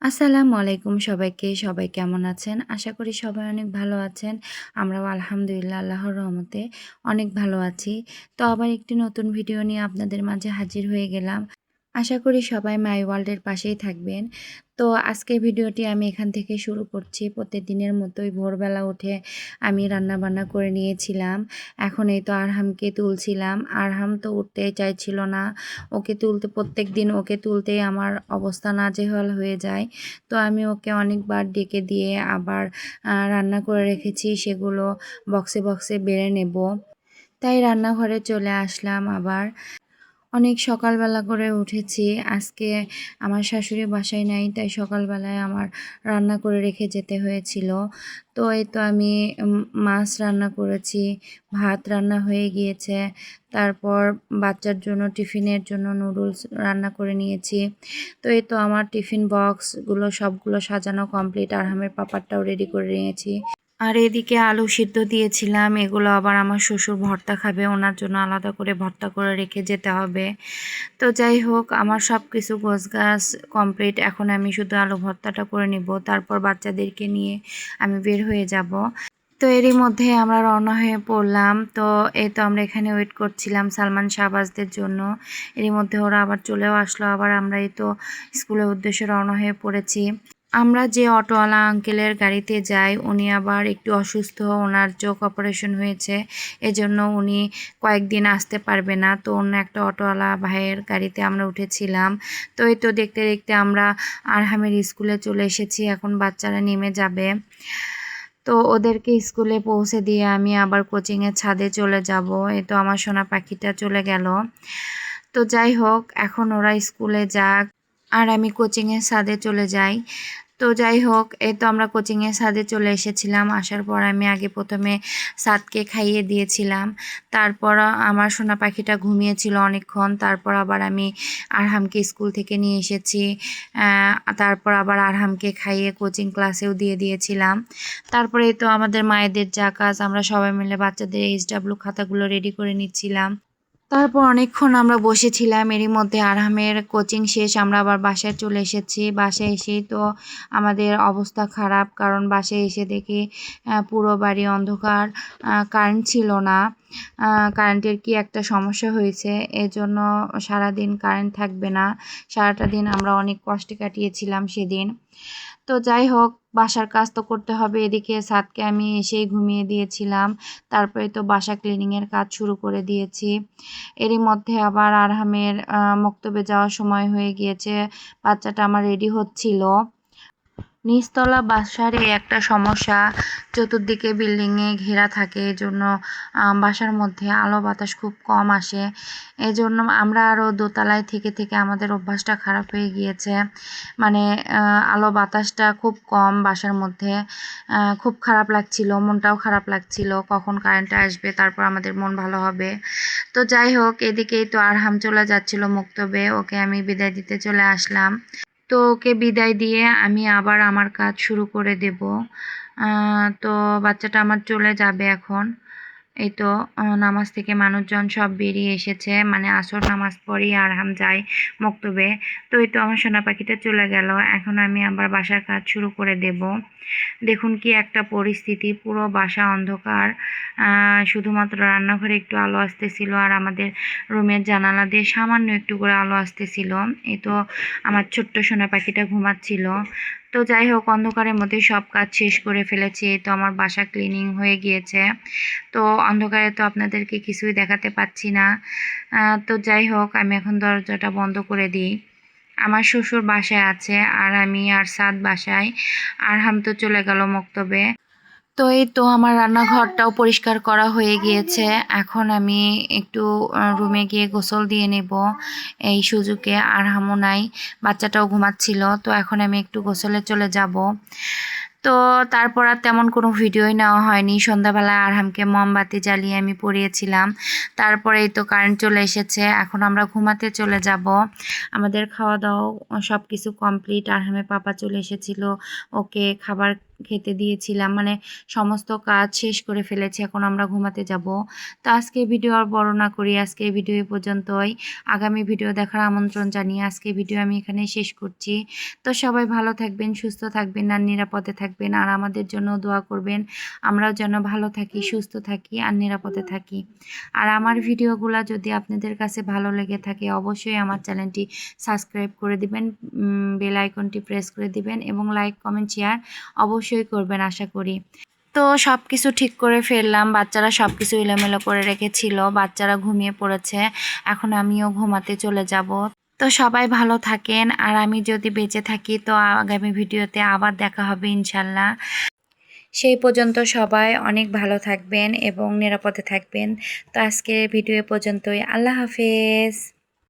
আসসালামু আলাইকুম সবাইকে। সবাই কেমন আছেন? আশা করি সবাই অনেক ভালো আছেন। আমরাও আলহামদুলিল্লাহ আল্লাহর রহমতে অনেক ভালো আছি। তো আবার একটি নতুন ভিডিও নিয়ে আপনাদের মাঝে হাজির হয়ে গেলাম। আশা করি সবাই মাই ওয়ার্ল্ডের পাশেই থাকবেন। তো আজকের ভিডিওটি আমি এখান থেকে শুরু করছি। প্রতিদিনের মতোই ভোরবেলা উঠে আমি রান্নাবান্না করে নিয়েছিলাম। এখন এই তো আরহামকে তুলছিলাম। আরহাম তো উঠতেই চাইছিল না। প্রত্যেকদিন ওকে তুলতেই আমার অবস্থা নাজেহাল হয়ে যায়। তো আমি ওকে অনেকবার ডেকে দিয়ে আবার রান্না করে রেখেছি, সেগুলো বক্সে বক্সে বেড়ে নেব। তাই রান্নাঘরে চলে আসলাম আবার। অনেক সকালবেলা করে উঠেছি। আজকে আমার শাশুড়ি বাসায় নাই, তাই সকালবেলায় আমার রান্না করে রেখে যেতে হয়েছিল। তো এই তো আমি মাছ রান্না করেছি, ভাত রান্না হয়ে গিয়েছে। তারপর বাচ্চার জন্য টিফিনের জন্য নুডলস রান্না করে নিয়েছি। তো এই তো আমার টিফিন বক্সগুলো সবগুলো সাজানো কমপ্লিট। আরহামের পাপারটাও রেডি করে নিয়েছি। আর এদিকে আলু সিদ্ধ দিয়েছিলাম, এগুলো আবার আমার শ্বশুর ভর্তা খাবে, ওনার জন্য আলাদা করে ভর্তা করে রেখে যেতে হবে। তো যাই হোক, আমার সব কিছু গোছগাছ কমপ্লিট। এখন আমি শুধু আলু ভর্তাটা করে নিব, তারপর বাচ্চাদেরকে নিয়ে আমি বের হয়ে যাব। তো এরই মধ্যে আমরা রওনা হয়ে পড়লাম। তো এই তো আমরা এখানে ওয়েট করছিলাম সালমান শাহবাজদের জন্য। এরই মধ্যে ওরা আবার চলেও আসলো। আবার আমরা এই তো স্কুলের উদ্দেশ্যে রওনা হয়ে পড়েছি। আমরা যে অটোওয়ালা আঙ্কেলের গাড়িতে যাই, উনি আবার একটু অসুস্থ, ওনার চোখ অপারেশন হয়েছে, এজন্য উনি কয়েকদিন আসতে পারবে না। তো অন্য একটা অটোওয়ালা ভাইয়ের গাড়িতে আমরা উঠেছিলাম। তো এই তো দেখতে দেখতে আমরা আরহামের স্কুলে চলে এসেছি। এখন বাচ্চারা নেমে যাবে। তো ওদেরকে স্কুলে পৌঁছে দিয়ে আমি আবার কোচিংয়ের ছাদে চলে যাব। এই তো আমার সোনা পাখিটা চলে গেল। তো যাই হোক, এখন ওরা স্কুলে যাক আর আমি কোচিংয়ের ছাদে চলে যাই। তো যাই হোক, এই তো আমরা কোচিংয়ের ছাদে চলে এসেছিলাম। আসার পর আমি আগে প্রথমে সাদকে খাইয়ে দিয়েছিলাম। তারপর আমার সোনা পাখিটা ঘুমিয়েছিল অনেকক্ষণ। তারপর আবার আমি আরহামকে স্কুল থেকে নিয়ে এসেছি। তারপর আবার আরহামকে খাইয়ে কোচিং ক্লাসেও দিয়ে দিয়েছিলাম। তারপরে এই তো আমাদের মায়েদের যা কাজ, আমরা সবাই মিলে বাচ্চাদের এইচডাব্লিউ খাতাগুলো রেডি করে নিচ্ছিলাম। তারপর অনেকক্ষণ আমরা বসেছিলাম। এরই মধ্যে আরহামের কোচিং শেষ, আমরা আবার বাসায় চলে এসেছি। বাসায় এসেই তো আমাদের অবস্থা খারাপ, কারণ বাসায় এসে দেখি পুরো বাড়ি অন্ধকার, কারেন্ট ছিল না। কারেন্টের কি একটা সমস্যা হয়েছে, এজন্য সারাদিন কারেন্ট থাকবে না। সারাটা দিন আমরা অনেক কষ্টে কাটিয়েছিলাম সেদিন। তো যাই হোক, বাসার কাজ তো করতে হবে। এদিকে সাদকে আমি এসেই ঘুমিয়ে দিয়েছিলাম। তারপরে তো বাসা ক্লিনিংয়ের কাজ শুরু করে দিয়েছি। এরই মধ্যে আবার আরহামের মক্তবে যাওয়ার সময় হয়ে গিয়েছে। বাচ্চাটা আমার রেডি হচ্ছিল। নিচতলা বাসার এই একটা সমস্যা, চতুর্দিকে বিল্ডিংয়ে ঘেরা থাকে, এজন্য বাসার মধ্যে আলো বাতাস খুব কম আসে। এজন্য আমরা আরও দোতলায় থেকে থেকে আমাদের অভ্যাসটা খারাপ হয়ে গিয়েছে। মানে আলো বাতাসটা খুব কম বাসার মধ্যে। খুব খারাপ লাগছিল, মনটাও খারাপ লাগছিল, কখন কারেন্টটা আসবে, তারপর আমাদের মন ভালো হবে। তো যাই হোক, এদিকেই তো আরহাম চলে যাচ্ছিল মক্তবে, ওকে আমি বিদায় দিতে চলে আসলাম। তো ওকে বিদায় দিয়ে আমি আবার আমার কাজ শুরু করে দেব। তো বাচ্চাটা আমার চলে যাবে এখন। এই তো নামাজ থেকে মানুষজন সব বেরিয়ে এসেছে, মানে আসর নামাজ পড়েই আরহাম যায় মক্তবে। তো এই তো আমার সোনা পাখিটা চলে গেল। এখন আমি আবার বাসার কাজ শুরু করে দেব। দেখুন কি একটা পরিস্থিতি, পুরো বাসা অন্ধকার। শুধুমাত্র রান্নাঘরে একটু আলো আসতেছিল, আর আমাদের রুমের জানালা দিয়ে সামান্য একটু করে আলো আসতেছিল। এই তো আমার ছোট্ট সোনা পাখিটা ঘুমাচ্ছিল। তো যাই হোক, অন্ধকারের মধ্যে সব কাজ শেষ করে ফেলেছি। তো আমার বাসা ক্লিনিং হয়ে গিয়েছে। তো অন্ধকারে তো আপনাদেরকে কিছুই দেখাতে পাচ্ছি না। তো যাই হোক, আমি এখন দরজাটা বন্ধ করে দিই। আমার শ্বশুর বাসায় আছে, আর আমি আর সাদ বাসায়। আরহাম তো চলে গেল মক্তবে। তো এই তো আমার রান্নাঘরটাও পরিষ্কার করা হয়ে গিয়েছে। এখন আমি একটু রুমে গিয়ে গোসল দিয়ে নেব এই সুযোগে। আরহামও নাই, বাচ্চাটাও ঘুমাচ্ছিল। তো এখন আমি একটু গোসলে চলে যাব। তো তারপর আর তেমন কোনো ভিডিওই নেওয়া হয়নি। সন্ধ্যাবেলায় আরহামকে মোমবাতি জ্বালিয়ে আমি পরিয়েছিলাম। তারপরে এই তো কারেন্ট চলে এসেছে, এখন আমরা ঘুমাতে চলে যাব। আমাদের খাওয়া দাওয়া সব কিছু কমপ্লিট। আরহামের পাপা চলে এসেছিল ওকে খাবার খেতে দিয়েছিলাম, মানে সমস্ত কাজ শেষ করে ফেলেছি, এখন আমরা ঘুমাতে যাব। তো আজকে ভিডিও আর বড় না করি, আজকে ভিডিও এ পর্যন্তই। আগামী ভিডিও দেখার আমন্ত্রণ জানিয়ে আজকে ভিডিও আমি এখানে শেষ করছি। তো সবাই ভালো থাকবেন, সুস্থ থাকবেন আর নিরাপদে থাকবেন, আর আমাদের জন্য দোয়া করবেন আমরাও যেন ভালো থাকি, সুস্থ থাকি আর নিরাপদে থাকি। আর আমার ভিডিওগুলো যদি আপনাদের কাছে ভালো লেগে থাকে অবশ্যই আমার চ্যানেলটি সাবস্ক্রাইব করে দিবেন, বেল আইকনটি প্রেস করে দিবেন এবং লাইক কমেন্ট শেয়ার অবশ্যই করবেন আশা করি। তো সব কিছু ঠিক করে ফেললাম, বাচ্চারা সব কিছু এলোমেলো করে রেখেছিল, বাচ্চারা ঘুমিয়ে পড়েছে, এখন আমিও ঘুমাতে চলে যাব। তো সবাই ভালো থাকেন, আর আমি যদি বেঁচে থাকি তো আগামী ভিডিওতে আবার দেখা হবে ইনশাল্লাহ। সেই পর্যন্ত সবাই অনেক ভালো থাকবেন এবং নিরাপদে থাকবেন। তো আজকের ভিডিও পর্যন্তই। আল্লাহ হাফেজ।